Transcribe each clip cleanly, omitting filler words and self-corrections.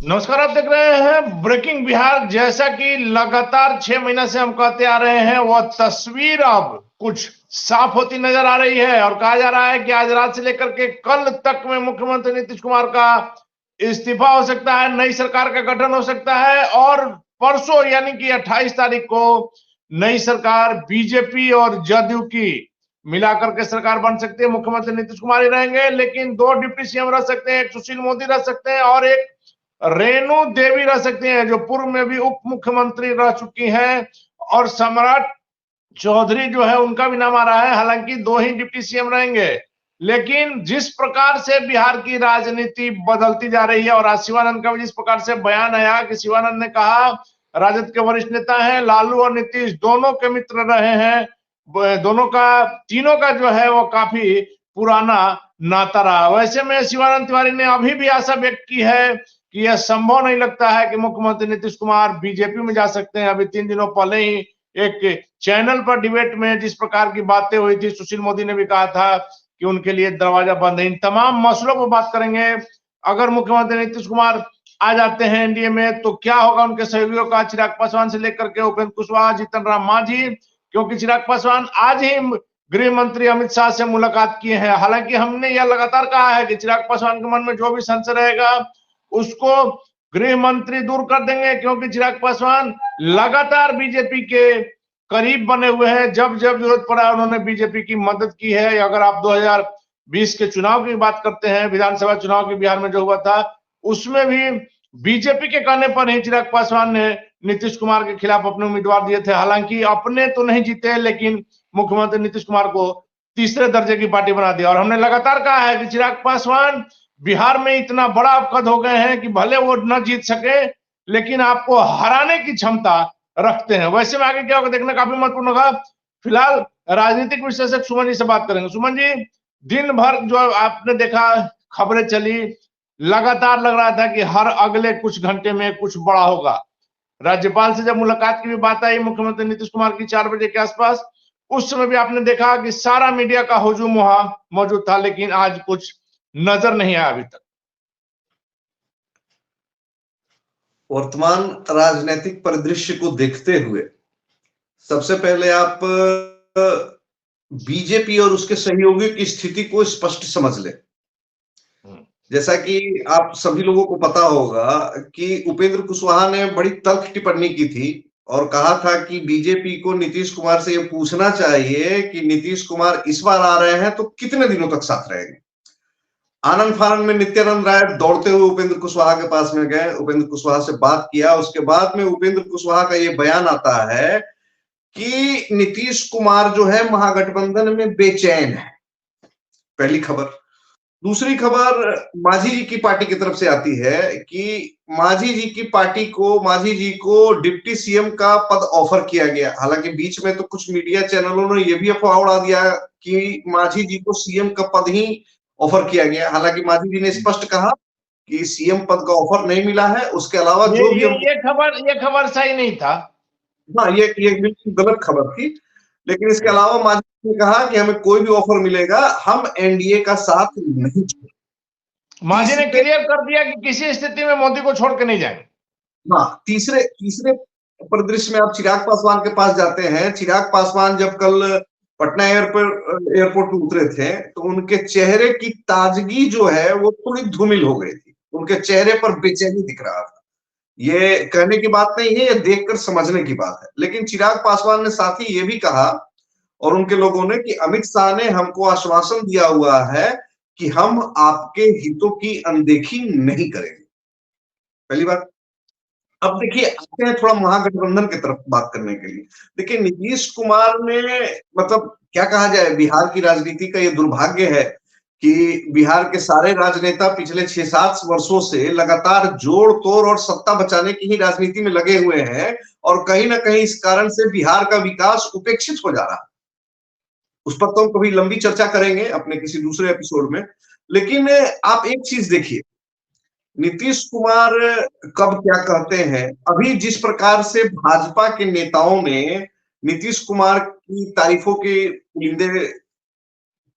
नमस्कार, आप देख रहे हैं ब्रेकिंग बिहार। जैसा कि लगातार 6 महीना से हम कहते आ रहे हैं, वह तस्वीर अब कुछ साफ होती नजर आ रही है और कहा जा रहा है कि आज रात से लेकर के कल तक में मुख्यमंत्री नीतीश कुमार का इस्तीफा हो सकता है, नई सरकार का गठन हो सकता है और परसों यानी कि 28 तारीख को नई सरकार बीजेपी और जदयू की मिलाकर के सरकार बन सकती है। मुख्यमंत्री नीतीश कुमार ही रहेंगे, लेकिन 2 डिप्टी सीएम रह सकते हैं, एक सुशील मोदी रह सकते हैं और एक रेणु देवी रह सकती हैं, जो पूर्व में भी उप मुख्यमंत्री रह चुकी हैं। और सम्राट चौधरी जो है, उनका भी नाम आ रहा है। हालांकि 2 ही डिप्टी सीएम रहेंगे, लेकिन जिस प्रकार से बिहार की राजनीति बदलती जा रही है और आज शिवानंद का भी जिस प्रकार से बयान आया कि शिवानंद ने कहा, राजद के वरिष्ठ नेता हैं, लालू और नीतीश दोनों के मित्र रहे हैं, दोनों का तीनों का जो है वो काफी पुराना नाता रहा। वैसे में शिवानंद तिवारी ने अभी भी आशा व्यक्त की है कि यह संभव नहीं लगता है कि मुख्यमंत्री नीतीश कुमार बीजेपी में जा सकते हैं। अभी 3 दिनों पहले ही एक चैनल पर डिबेट में जिस प्रकार की बातें हुई थी, सुशील मोदी ने भी कहा था कि उनके लिए दरवाजा बंद है। इन तमाम मसलों पर बात करेंगे। अगर मुख्यमंत्री नीतीश कुमार आ जाते हैं एनडीए में तो क्या होगा उनके सहयोगियों का, चिराग पासवान से लेकर के उपेंद्र कुशवाहा, जीतन राम मांझी, क्योंकि चिराग पासवान आज ही गृह मंत्री अमित शाह से मुलाकात किए हैं। हालांकि हमने यह लगातार कहा है कि चिराग पासवान के मन में जो भी संशय रहेगा उसको गृह मंत्री दूर कर देंगे, क्योंकि चिराग पासवान लगातार बीजेपी के करीब बने हुए हैं। जब जब जरूरत पड़ा उन्होंने बीजेपी की मदद की है। अगर आप 2020 के चुनाव की बात करते हैं, विधानसभा चुनाव की बिहार में जो हुआ था, उसमें भी बीजेपी के कहने पर ही चिराग पासवान ने नीतीश कुमार के खिलाफ अपने उम्मीदवार दिए थे। हालांकि अपने तो नहीं जीते, लेकिन मुख्यमंत्री नीतीश कुमार को तीसरे दर्जे की पार्टी बना दिया। और हमने लगातार कहा है कि चिराग पासवान बिहार में इतना बड़ा कद हो गए हैं कि भले वो न जीत सके, लेकिन आपको हराने की क्षमता रखते हैं। वैसे में आगे क्या होगा देखना काफी महत्वपूर्ण होगा। फिलहाल राजनीतिक विश्लेषक सुमन जी से बात करेंगे। सुमन जी, दिन भर जो आपने देखा, खबरें चली, लगातार लग रहा था कि हर अगले कुछ घंटे में कुछ बड़ा होगा। राज्यपाल से जब मुलाकात की भी बात आई मुख्यमंत्री नीतीश कुमार की 4 बजे के आसपास, उस समय भी आपने देखा कि सारा मीडिया का हुजूम वहां मौजूद था, लेकिन आज कुछ नजर नहीं आया अभी तक। वर्तमान राजनीतिक परिदृश्य को देखते हुए सबसे पहले आप बीजेपी और उसके सहयोगियों की स्थिति को स्पष्ट समझ लें। जैसा कि आप सभी लोगों को पता होगा कि उपेंद्र कुशवाहा ने बड़ी तल्ख टिप्पणी की थी और कहा था कि बीजेपी को नीतीश कुमार से यह पूछना चाहिए कि नीतीश कुमार इस बार आ रहे हैं तो कितने दिनों तक साथ रहेंगे। आनंद फानंद में नित्यानंद राय दौड़ते हुए उपेंद्र कुशवाहा के पास में गए, उपेंद्र कुशवाहा से बात किया। उसके बाद में उपेंद्र कुशवाहा का ये बयान आता है कि नीतीश कुमार जो है महागठबंधन में बेचैन है। पहली खबर। दूसरी खबर मांझी जी की पार्टी की तरफ से आती है कि मांझी जी की पार्टी को, मांझी जी को डिप्टी सीएम का पद ऑफर किया गया। हालांकि बीच में तो कुछ मीडिया चैनलों ने यह भी अफवाह उड़ा दिया कि मांझी जी को सीएम का पद ही ऑफर किया गया। हालांकि मांझी जी ने स्पष्ट कहा कि सीएम पद का ऑफर नहीं मिला है। उसके अलावा जो भी ये खबर सही नहीं था। हाँ, ये बिल्कुल गलत खबर थी। लेकिन इसके अलावा मांझी ने कहा कि हमें कोई भी ऑफर मिलेगा, हम एनडीए का साथ नहीं छोड़ेंगे। मांझी ने क्लियर कर दिया कि किसी स्थिति में मोदी को छोड़ के नहीं जाएंगे। हाँ, तीसरे परिदृश्य में आप चिराग पासवान के पास जाते हैं। चिराग पासवान जब कल पटना एयरपोर्ट पे उतरे थे तो उनके चेहरे की ताजगी जो है वो थोड़ी धूमिल हो गई थी। उनके चेहरे पर बेचैनी दिख रहा था। ये कहने की बात नहीं है, ये देखकर समझने की बात है। लेकिन चिराग पासवान ने साथ ही ये भी कहा और उनके लोगों ने कि अमित शाह ने हमको आश्वासन दिया हुआ है कि हम आपके हितों की अनदेखी नहीं करेंगे। पहली बात। अब देखिए, आते हैं थोड़ा महागठबंधन की तरफ बात करने के लिए। देखिए, नीतीश कुमार ने, मतलब क्या कहा जाए, बिहार की राजनीति का ये दुर्भाग्य है कि बिहार के सारे राजनेता पिछले 6-7 वर्षों से लगातार जोड़ तोड़ और सत्ता बचाने की ही राजनीति में लगे हुए हैं और कहीं ना कहीं इस कारण से बिहार का विकास उपेक्षित हो जा रहा है। उस पर तो हम कभी लंबी चर्चा करेंगे अपने किसी दूसरे एपिसोड में। लेकिन आप एक चीज देखिए, नीतीश कुमार कब क्या कहते हैं। अभी जिस प्रकार से भाजपा के नेताओं ने नीतीश कुमार की तारीफों के पुलिंदे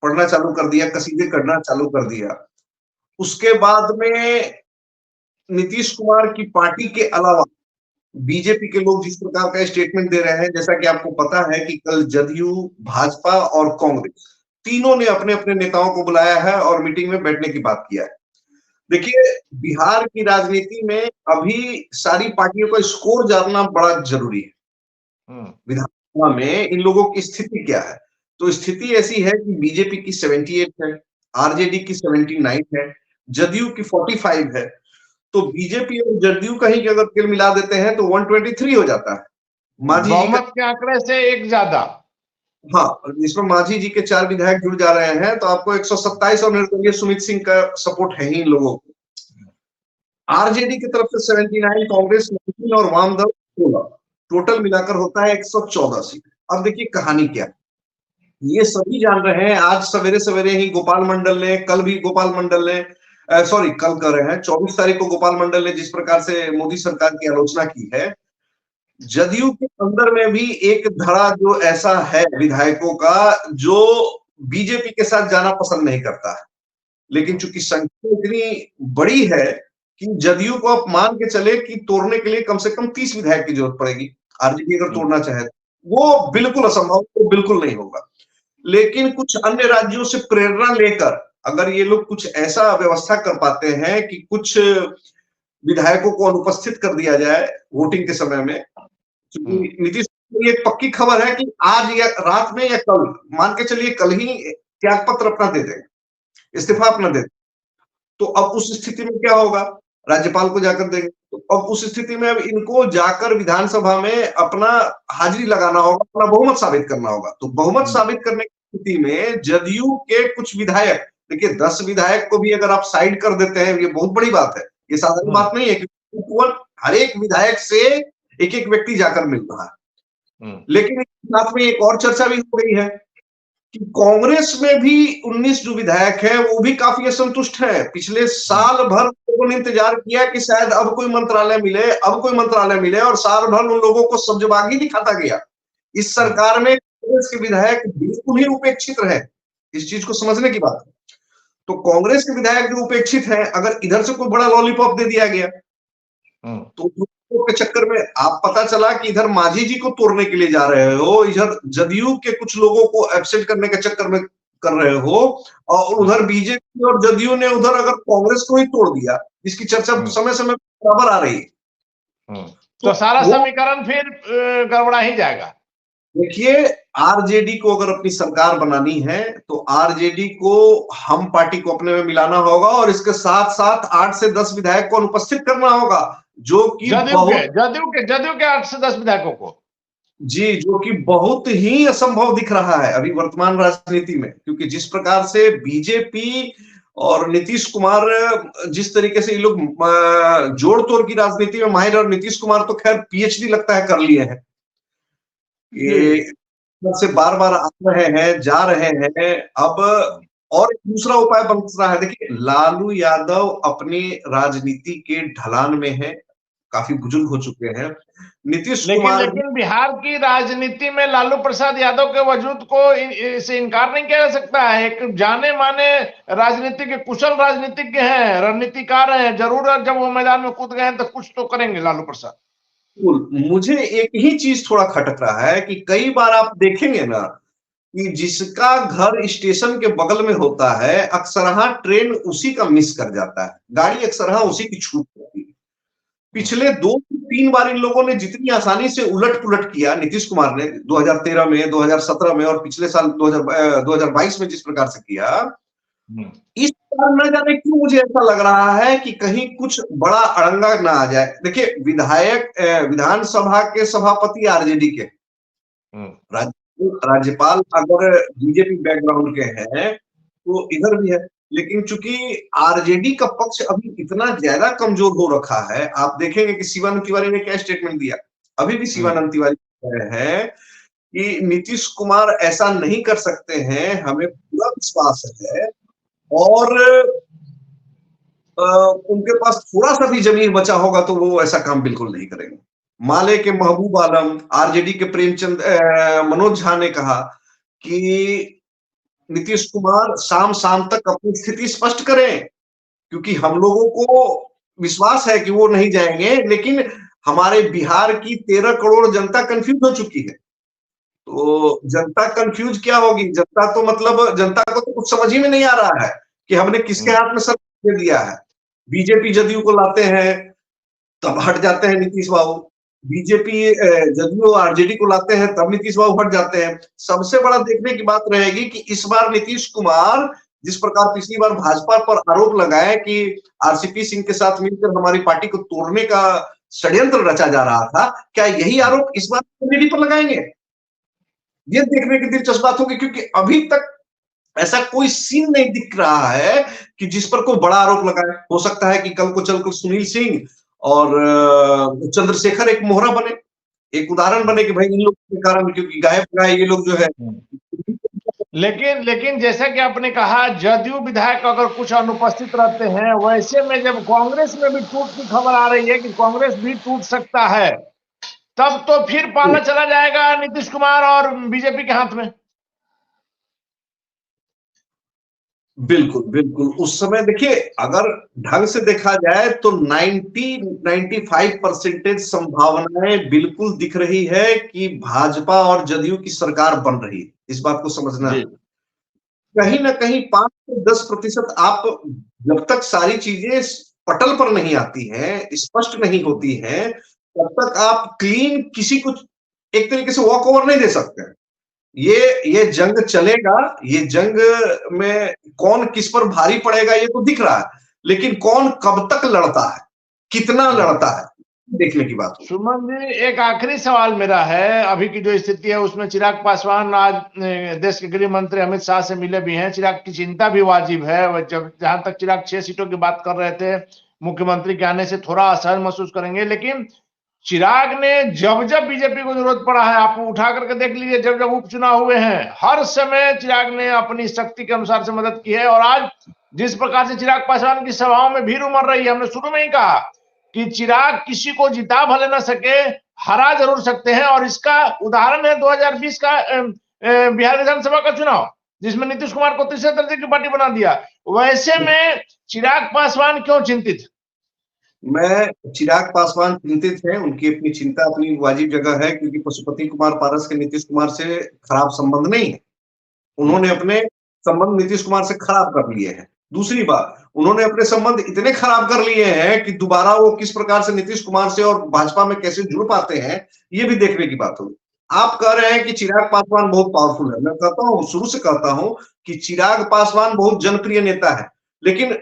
पढ़ना चालू कर दिया, कसीदे करना चालू कर दिया, उसके बाद में नीतीश कुमार की पार्टी के अलावा बीजेपी के लोग जिस प्रकार का स्टेटमेंट दे रहे हैं, जैसा कि आपको पता है कि कल जदयू, भाजपा और कांग्रेस तीनों ने अपने अपने नेताओं को बुलाया है और मीटिंग में बैठने की बात किया है। देखिए, बिहार की राजनीति में अभी सारी पार्टियों का स्कोर जानना बड़ा जरूरी है। विधानसभा में इन लोगों की स्थिति क्या है? तो स्थिति ऐसी है कि बीजेपी की 78 है, आरजेडी की 79 है, जदयू की 45 है। तो बीजेपी और जदयू कहीं अगर तिल मिला देते हैं तो 123 हो जाता है। मांझी जी बहुमत के आंकड़े से एक ज्यादा। हाँ, इसमें मांझी जी के 4 विधायक जुड़ जा रहे हैं, तो आपको 127 और निर्दलीय सुमित सिंह का सपोर्ट है ही इन लोगों को। आरजेडी की तरफ से 79, कांग्रेस 19 और वाम दल 16, टोटल मिलाकर होता है 114 सीट। अब देखिए कहानी क्या है, ये सभी जान रहे हैं। आज सवेरे सवेरे ही गोपाल मंडल ने, कल भी गोपाल मंडल ने, सॉरी कल कर रहे हैं 24 तारीख को गोपाल मंडल ने जिस प्रकार से मोदी सरकार की आलोचना की है, जदयू के अंदर में भी एक धड़ा जो ऐसा है विधायकों का जो बीजेपी के साथ जाना पसंद नहीं करता है। लेकिन चूंकि संख्या इतनी बड़ी है कि जदयू को आप मान के चले कि तोड़ने के लिए कम से कम 30 विधायक की जरूरत पड़ेगी। आरजेडी अगर तोड़ना चाहे वो बिल्कुल असंभव, वो बिल्कुल नहीं होगा। लेकिन कुछ अन्य राज्यों से प्रेरणा लेकर अगर ये लोग कुछ ऐसा व्यवस्था कर पाते हैं कि कुछ विधायकों को अनुपस्थित कर दिया जाए वोटिंग के समय में, क्योंकि नीतीश ये पक्की खबर है कि आज या रात में या कल, मान के चलिए कल ही त्याग पत्र अपना दे देंगे, इस्तीफा अपना दे देंगे। तो अब उस स्थिति में क्या होगा, राज्यपाल को जाकर देंगे। तो अब उस स्थिति में अब इनको जाकर विधानसभा में अपना हाजिरी लगाना होगा, अपना बहुमत साबित करना होगा। तो बहुमत साबित करने की स्थिति में जदयू के कुछ विधायक, देखिए 10 विधायक को भी अगर आप साइड कर देते हैं, ये बहुत बड़ी बात है, ये साधारण बात नहीं है कि हर एक विधायक से एक एक व्यक्ति जाकर मिल रहा है। लेकिन साथ में एक और चर्चा भी हो गई है कि कांग्रेस में भी 19 जो विधायक हैं वो भी काफी असंतुष्ट हैं। पिछले साल भर लोगों ने इंतजार किया कि शायद अब कोई मंत्रालय मिले, अब कोई मंत्रालय मिले, और साल भर उन लोगों को सब्जबागी दिखाता गया। इस सरकार में कांग्रेस के विधायक बिल्कुल ही उपेक्षित रहे, इस चीज को समझने की बात है। तो कांग्रेस के विधायक जो उपेक्षित हैं, अगर इधर से कोई बड़ा लॉलीपॉप दे दिया गया तो के चक्कर में आप पता चला कि इधर मांझी जी को तोड़ने के लिए जा रहे हो, इधर जदयू के कुछ लोगों को एब्सेंट करने के चक्कर में कर रहे हो, और उधर बीजेपी और जदयू ने उधर अगर कांग्रेस को ही तोड़ दिया, इसकी चर्चा समय समय बराबर आ रही है। तो सारा समीकरण फिर गड़बड़ा ही जाएगा। देखिए, आरजेडी को अगर अपनी सरकार बनानी है तो आरजेडी को हम पार्टी को अपने में मिलाना होगा, और इसके साथ साथ 8 से 10 विधायक को अनुपस्थित करना होगा, जो कि जदयू के 8 से 10 विधायकों को, जी, जो कि बहुत ही असंभव दिख रहा है अभी वर्तमान राजनीति में। क्योंकि जिस प्रकार से बीजेपी और नीतीश कुमार, जिस तरीके से ये लोग जोड़ तोड़ की राजनीति में माहिर, और नीतीश कुमार तो खैर पीएचडी लगता है कर लिए हैं, ये से बार बार आ रहे हैं, जा रहे हैं। अब और एक दूसरा उपाय बन रहा है। देखिए, लालू यादव अपनी राजनीति के ढलान में है, काफी बुजुर्ग हो चुके हैं। नीतीश कुमार, लेकिन बिहार की राजनीति में लालू प्रसाद यादव के वजूद को से इनकार नहीं किया जा सकता है। एक जाने माने राजनीतिक, कुशल राजनीतिज्ञ हैं, रणनीतिकार हैं, जरूर जब वो मैदान में कूद गए हैं तो कुछ तो करेंगे लालू प्रसाद। मुझे एक ही चीज थोड़ा खटक रहा है कि कई बार आप देखेंगे ना कि जिसका घर स्टेशन के बगल में होता है, अक्सरहा ट्रेन उसी का मिस कर जाता है, गाड़ी अक्सरहा उसी की छूट जाती है। पिछले 2-3 बार इन लोगों ने जितनी आसानी से उलट पुलट किया, नीतीश कुमार ने 2013 में, 2017 में, और पिछले साल 2022 में जिस प्रकार से किया, इस बार न जाने क्यों मुझे ऐसा लग रहा है कि कहीं कुछ बड़ा अड़ंगा ना आ जाए। देखिए, विधानसभा के सभापति आरजेडी के, राज्यपाल अगर बीजेपी बैकग्राउंड के हैं तो इधर भी है, लेकिन चूंकि आरजेडी का पक्ष अभी इतना ज्यादा कमजोर हो रखा है, आप देखेंगे कि शिवानंद तिवारी ने क्या स्टेटमेंट दिया। अभी भी शिवानंद तिवारी कह रहे हैं कि नीतीश कुमार ऐसा नहीं कर सकते हैं, हमें पूरा विश्वास है, और उनके पास थोड़ा सा भी जमीन बचा होगा तो वो ऐसा काम बिल्कुल नहीं करेंगे। माले के महबूब आलम, आरजेडी के प्रेमचंद, मनोज झा ने कहा कि नीतीश कुमार शाम तक अपनी स्थिति स्पष्ट करें, क्योंकि हम लोगों को विश्वास है कि वो नहीं जाएंगे, लेकिन हमारे बिहार की 13 करोड़ जनता कंफ्यूज हो चुकी है। तो जनता कंफ्यूज क्या होगी, जनता तो मतलब जनता को तो कुछ समझ ही में नहीं आ रहा है कि हमने किसके हाथ में सर दे दिया है। बीजेपी जदयू को लाते हैं तब हट जाते हैं नीतीश बाबू, बीजेपी जदयू आरजेडी को लाते हैं तब नीतीश बाबू हट जाते हैं। सबसे बड़ा देखने की बात रहेगी कि इस बार नीतीश कुमार जिस प्रकार पिछली बार भाजपा पर आरोप लगाए कि आरसीपी सिंह के साथ मिलकर हमारी पार्टी को तोड़ने का षड्यंत्र रचा जा रहा था, क्या यही आरोप इस बार बीजेपी पर लगाएंगे? ये देखने की दिलचस्प बात होगी, क्योंकि अभी तक ऐसा कोई सीन नहीं दिख रहा है कि जिस पर कोई बड़ा आरोप लगाए। हो सकता है कि कल को चलकर सुनील सिंह और चंद्रशेखर एक मोहरा बने, एक उदाहरण बने कि भाई इन लोगों के कारण, क्योंकि गायब गाय ये लोग जो है। लेकिन जैसा कि आपने कहा, जदयू विधायक अगर कुछ अनुपस्थित रहते हैं, वैसे में जब कांग्रेस में भी टूट की खबर आ रही है कि कांग्रेस भी टूट सकता है, तब तो फिर पाला चला जाएगा नीतीश कुमार और बीजेपी के हाथ में। बिल्कुल बिल्कुल, उस समय देखिए अगर ढंग से देखा जाए तो 90-95% संभावनाएं बिल्कुल दिख रही है कि भाजपा और जदयू की सरकार बन रही है। इस बात को समझना है। कहीं ना कहीं 5 से 10% आप जब तक सारी चीजें पटल पर नहीं आती हैं, स्पष्ट नहीं होती हैं, तब तक आप क्लीन किसी को एक तरीके से वॉक ओवर नहीं दे सकते। ये जंग चलेगा, ये जंग में कौन किस पर भारी पड़ेगा ये तो दिख रहा है, लेकिन कौन कब तक लड़ता है, कितना लड़ता है, देखने की बात। सुमन जी, एक आखिरी सवाल मेरा है। अभी की जो स्थिति है उसमें चिराग पासवान आज देश के गृह मंत्री अमित शाह से मिले भी हैं। चिराग की चिंता भी वाजिब है। जब जहां तक चिराग 6 सीटों की बात कर रहे थे, मुख्यमंत्री के आने से थोड़ा असहज महसूस करेंगे, लेकिन चिराग ने जब जब बीजेपी को जरूरत पड़ा है, आप उठा करके देख लीजिए, जब जब उपचुनाव हुए हैं, हर समय चिराग ने अपनी शक्ति के अनुसार से मदद की है। और आज जिस प्रकार से चिराग पासवान की सभाओं में भीड़ उमड़ रही है, हमने शुरू में ही कहा कि चिराग किसी को जिता भले ना सके, हरा जरूर सकते हैं। और इसका उदाहरण है 2020 का बिहार विधानसभा का चुनाव, जिसमें नीतीश कुमार को तीसरे दर्जे की पार्टी बना दिया। वैसे में चिराग पासवान क्यों चिंतित? मैं चिराग पासवान चिंतित है, उनकी अपनी चिंता अपनी वाजिब जगह है, क्योंकि पशुपति कुमार पारस के नीतीश कुमार से खराब संबंध नहीं है। उन्होंने अपने संबंध नीतीश कुमार से खराब कर लिए हैं। दूसरी बात, उन्होंने अपने संबंध इतने खराब कर लिए हैं कि दोबारा वो किस प्रकार से नीतीश कुमार से और भाजपा में कैसे जुड़ पाते हैं, ये भी देखने की बात होगी। आप कह रहे हैं कि चिराग पासवान बहुत पावरफुल है। मैं कहता हूं, शुरू से कहता हूं कि चिराग पासवान बहुत जनप्रिय नेता है, लेकिन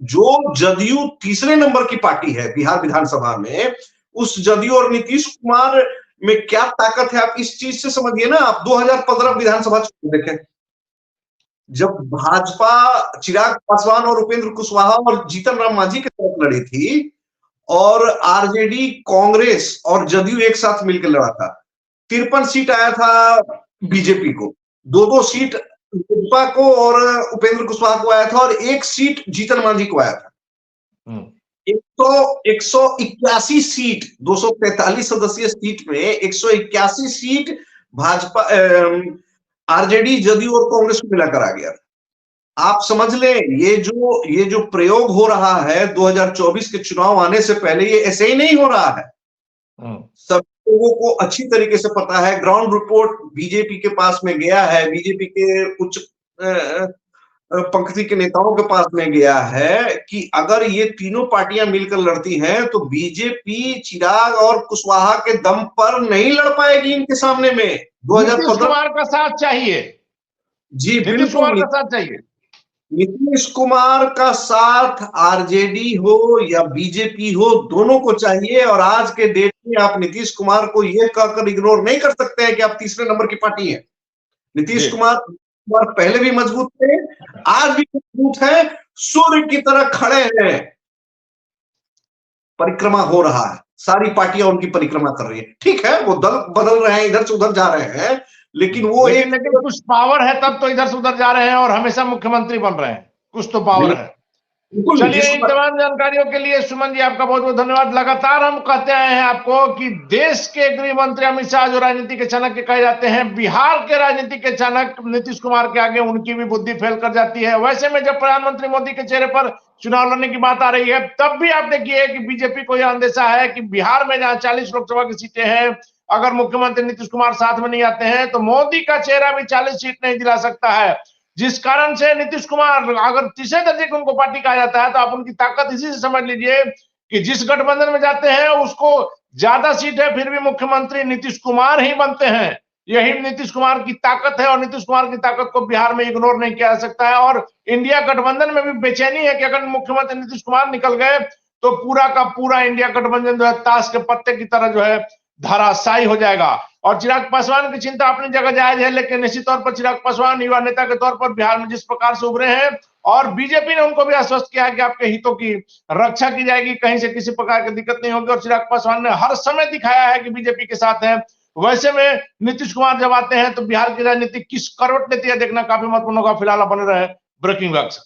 जो जदयू तीसरे नंबर की पार्टी है बिहार विधानसभा में, उस जदयू और नीतीश कुमार में क्या ताकत है, आप इस चीज से समझिए ना। आप 2015 विधानसभा चुनाव देखें, जब भाजपा चिराग पासवान और उपेंद्र कुशवाहा और जीतन राम मांझी के साथ लड़ी थी, और आरजेडी कांग्रेस और जदयू एक साथ मिलकर लड़ा था, 53 सीट आया था बीजेपी को, 2-2 सीट भाजपा को और उपेंद्र कुशवाहा को आया था, और 1 सीट जीतन मांझी को आया था। 181 सीट, 243 सदस्यीय सीट में 181 सीट भाजपा आरजेडी जदयू और कांग्रेस को मिलाकर आ गया। आप समझ लें, ये जो प्रयोग हो रहा है 2024 के चुनाव आने से पहले, ये ऐसे ही नहीं हो रहा है। सब लोगों को अच्छी तरीके से पता है, ग्राउंड रिपोर्ट बीजेपी के पास में गया है, बीजेपी के उच्च पंक्ति के नेताओं के पास में गया है कि अगर ये तीनों पार्टियां मिलकर लड़ती हैं तो बीजेपी चिराग और कुशवाहा के दम पर नहीं लड़ पाएगी इनके सामने में। 2015 का साथ चाहिए। जी बिल्कुल, नीतीश कुमार का साथ चाहिए। नीतीश कुमार का साथ आरजेडी हो या बीजेपी हो, दोनों को चाहिए। और आज के डेट में आप नीतीश कुमार को यह कहकर इग्नोर नहीं कर सकते हैं कि आप तीसरे नंबर की पार्टी है। नीतीश कुमार पहले भी मजबूत थे, आज भी मजबूत है, सूर्य की तरह खड़े हैं। परिक्रमा हो रहा है, सारी पार्टियां उनकी परिक्रमा कर रही है। ठीक है, वो दल बदल रहे हैं, इधर से उधर जा रहे हैं, लेकिन वो लेकिन कुछ पावर है तब तो इधर से उधर जा रहे हैं और हमेशा मुख्यमंत्री बन रहे हैं। कुछ तो पावर है। बिल्कुल चलिए, नीतीश इन कुमार। तमाम जानकारियों के लिए सुमन जी आपका बहुत बहुत धन्यवाद। लगातार हम कहते आए हैं आपको कि देश के गृह मंत्री अमित शाह जो राजनीति के चाणक्य कहे जाते हैं, बिहार के राजनीति के चाणक्य नीतीश कुमार के आगे उनकी भी बुद्धि फेल कर जाती है। वैसे में जब प्रधानमंत्री मोदी के चेहरे पर चुनाव लड़ने की बात आ रही है, तब भी आप देखिए कि बीजेपी को यह अंदेशा है कि बिहार में जहां 40 लोकसभा की सीटें हैं, अगर मुख्यमंत्री नीतीश कुमार साथ में नहीं आते हैं तो मोदी का चेहरा भी 40 सीट नहीं दिला सकता है। जिस कारण से नीतीश कुमार, अगर तीसरे दर्जे की उनको पार्टी कहा जाता है, तो आप उनकी ताकत इसी से समझ लीजिए कि जिस गठबंधन में जाते हैं उसको ज्यादा सीट है, फिर भी मुख्यमंत्री नीतीश कुमार ही बनते हैं। यही नीतीश कुमार की ताकत है और नीतीश कुमार की ताकत को बिहार में इग्नोर नहीं किया जा सकता है। और इंडिया गठबंधन में भी बेचैनी है कि अगर मुख्यमंत्री नीतीश कुमार निकल गए तो पूरा का पूरा इंडिया गठबंधन जो है ताश के पत्ते की तरह जो है धराशायी हो जाएगा। और चिराग पासवान की चिंता अपनी जगह जायज है, लेकिन निश्चित तौर पर चिराग पासवान युवा नेता के तौर पर बिहार में जिस प्रकार से उभरे हैं, और बीजेपी ने उनको भी आश्वस्त किया है कि आपके हितों की रक्षा की जाएगी, कहीं से किसी प्रकार की दिक्कत नहीं होगी। और चिराग पासवान ने हर समय दिखाया है कि बीजेपी के साथ है। वैसे में नीतीश कुमार जब आते हैं तो बिहार की राजनीति किस करवट लेती है देखना काफी महत्वपूर्ण होगा। फिलहाल बने रहे ब्रेकिंग वक्त।